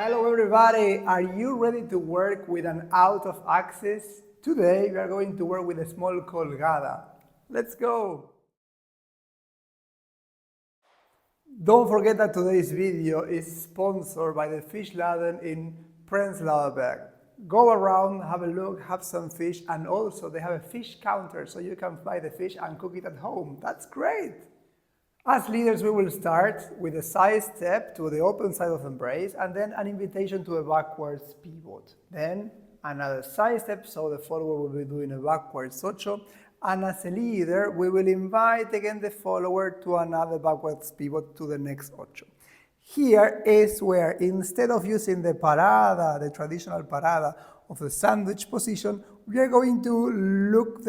Hello everybody, are you ready to work with an out of axis? Today we are going to work with a small colgada. Let's go! Don't forget that today's video is sponsored by the fish laden in Prenzlauer. Go around, have a look, have some fish, and also they have a fish counter so you can buy the fish and cook it at home. That's great! As leaders, we will start with a side step to the open side of embrace and then an invitation to a backwards pivot. Then another side step, so the follower will be doing a backwards ocho. And as a leader, we will invite again the follower to another backwards pivot to the next ocho. Here is where, instead of using the parada, the traditional parada of the sandwich position, we are going to look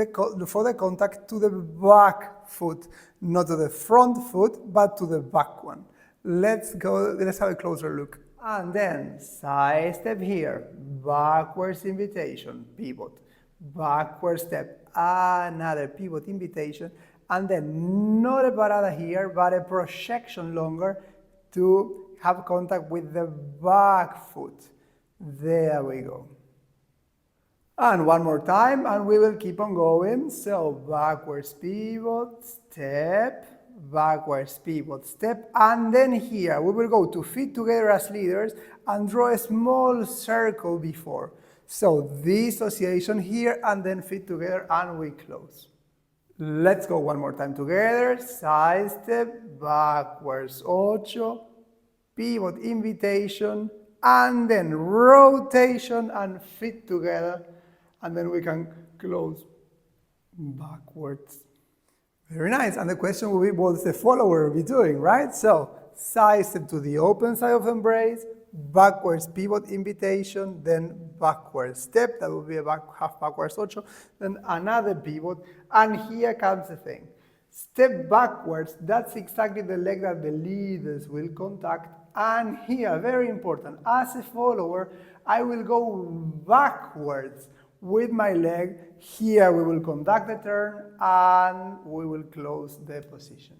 for the contact to the back foot, not to the front foot, but to the back one. Let's have a closer look. And then side step here, backwards invitation, pivot, backward step, another pivot invitation, and then not a parada here, but a projection longer to have contact with the back foot. There we go. And one more time, and we will keep on going. So backwards pivot, step, backwards pivot, step, and then here we will go to feet together as leaders and draw a small circle before. So this oscillation here, and then feet together, and we close. Let's go one more time together. Side step, backwards ocho, pivot invitation, and then rotation and feet together. And then we can close backwards. Very nice. And the question will be, what does the follower be doing, right? So, side step to the open side of embrace, backwards pivot invitation, then backwards step, that will be a half backwards ocho, then another pivot, and here comes the thing. Step backwards, that's exactly the leg that the leaders will contact, and here, very important, as a follower, I will go backwards with my leg. Here we will conduct the turn and we will close the position.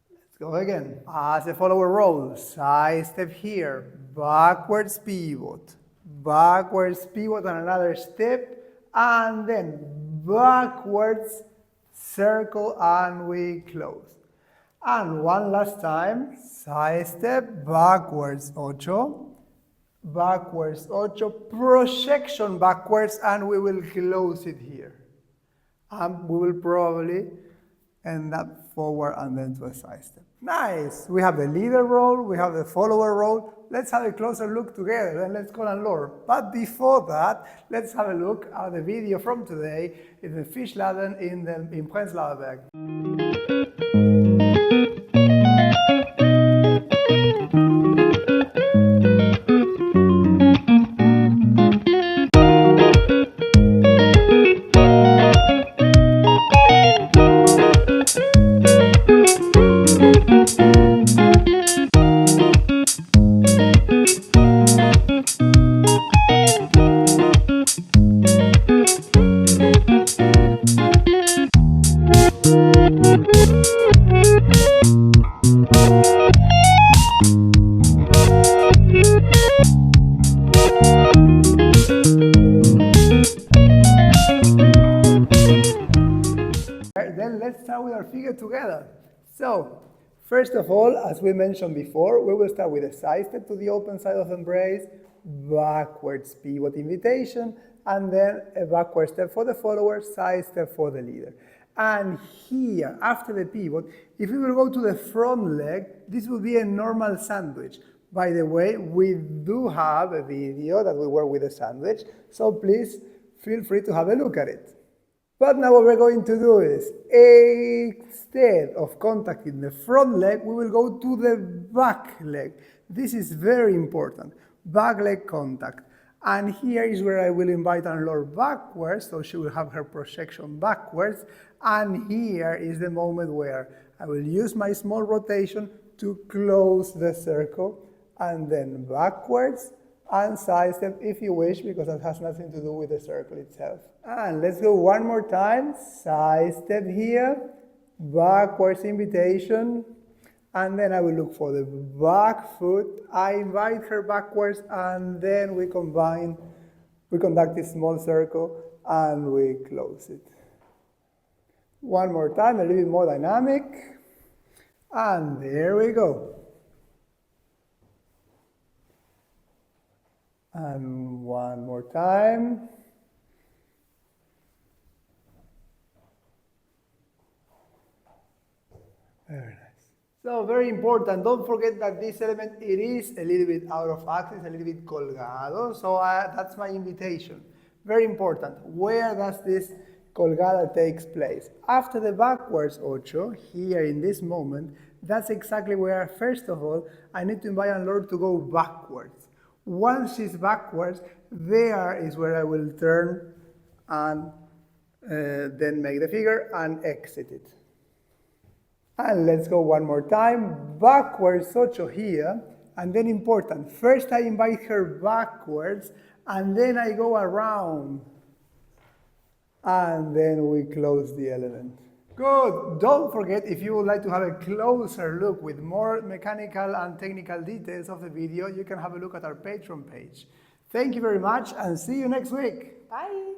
Let's go again. As a follower roll, side step here, backwards pivot, and another step, and then backwards circle and we close. And one last time, side step, backwards ocho, projection backwards, and we will close it here. And we will probably end up forward and then to a side step. Nice! We have the leader roll, we have the follower roll. Let's have a closer look together and let's go and lower. But before that, let's have a look at the video from today in the fish laden in Prenzlauer. Then let's start with our figure together. So, first of all, as we mentioned before, we will start with a side step to the open side of embrace, backwards pivot invitation, and then a backward step for the follower, side step for the leader. And here, after the pivot, if we will go to the front leg, this will be a normal sandwich. By the way, we do have a video that we work with a sandwich, so please feel free to have a look at it. But now what we're going to do is, instead of contacting the front leg, we will go to the back leg. This is very important, back leg contact. And here is where I will invite Anne-Laure backwards, so she will have her projection backwards. And here is the moment where I will use my small rotation to close the circle, and then backwards and side step if you wish, because that has nothing to do with the circle itself. And let's go one more time. Side step here, backwards invitation, and then I will look for the back foot. I invite her backwards, and then we conduct this small circle, and we close it. One more time, a little bit more dynamic, and there we go. And one more time. Very nice. So very important, don't forget that this element, it is a little bit out of axis, a little bit colgado, so that's my invitation. Very important, where does this colgada takes place? After the backwards ocho, here in this moment, that's exactly where, first of all, I need to invite Lord to go backwards. Once she's backwards, there is where I will turn and then make the figure and exit it. And let's go one more time, backwards ocho here, and then important, first I invite her backwards, and then I go around, and then we close the element. Good, don't forget, if you would like to have a closer look with more mechanical and technical details of the video, you can have a look at our Patreon page. Thank you very much, and see you next week. Bye.